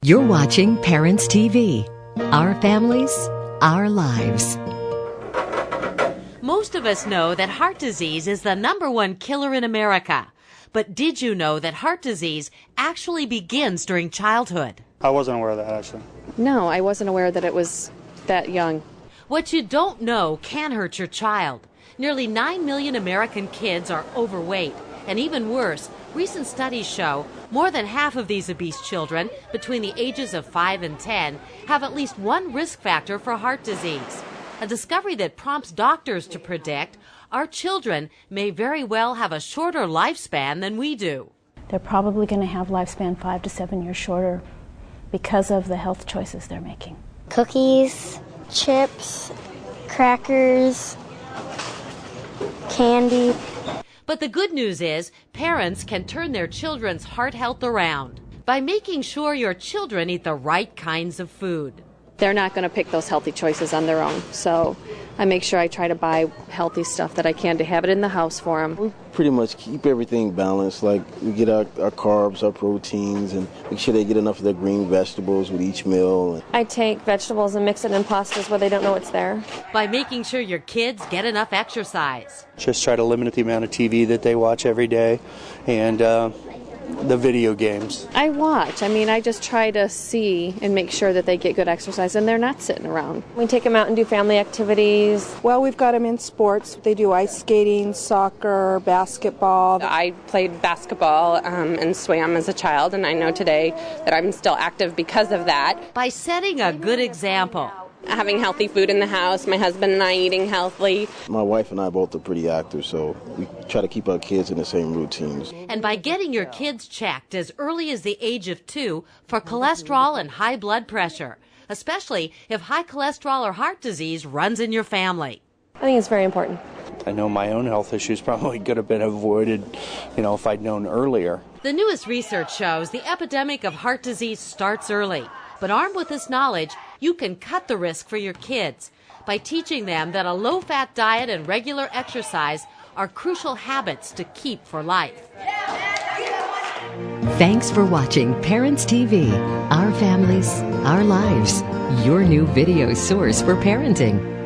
You're watching Parents TV. Our families, our lives. Most of us know that heart disease is the #1 killer in America. But did you know that heart disease actually begins during childhood? I wasn't aware of that, actually. No, I wasn't aware that it was that young. What you don't know can hurt your child. Nearly 9 million American kids are overweight. And even worse, recent studies show more than half of these obese children between the ages of 5 and 10 have at least one risk factor for heart disease. A discovery that prompts doctors to predict our children may very well have a shorter lifespan than we do. They're probably going to have lifespan 5 to 7 years shorter because of the health choices they're making. Cookies, chips, crackers, candy. But the good news is parents can turn their children's heart health around by making sure your children eat the right kinds of food. They're not going to pick those healthy choices on their own, so I make sure I try to buy healthy stuff that I can to have it in the house for them. We pretty much keep everything balanced, like we get our carbs, our proteins, and make sure they get enough of their green vegetables with each meal. I take vegetables and mix it in pastas where they don't know it's there. By making sure your kids get enough exercise. Just try to limit the amount of TV that they watch every day and the video games. I watch. I just try to see and make sure that they get good exercise and they're not sitting around. We take them out and do family activities. Well, we've got them in sports. They do ice skating, soccer, basketball. I played basketball and swam as a child, and I know today that I'm still active because of that. By setting a good example. Having healthy food in the house, my husband and I eating healthily. My wife and I both are pretty active, so we try to keep our kids in the same routines. And by getting your kids checked as early as the age of 2 for cholesterol and high blood pressure, especially if high cholesterol or heart disease runs in your family. I think it's very important. I know my own health issues probably could have been avoided, if I'd known earlier. The newest research shows the epidemic of heart disease starts early. But armed with this knowledge, you can cut the risk for your kids by teaching them that a low-fat diet and regular exercise are crucial habits to keep for life. Thanks for watching Parents TV. Our families, our lives. Your new video source for parenting.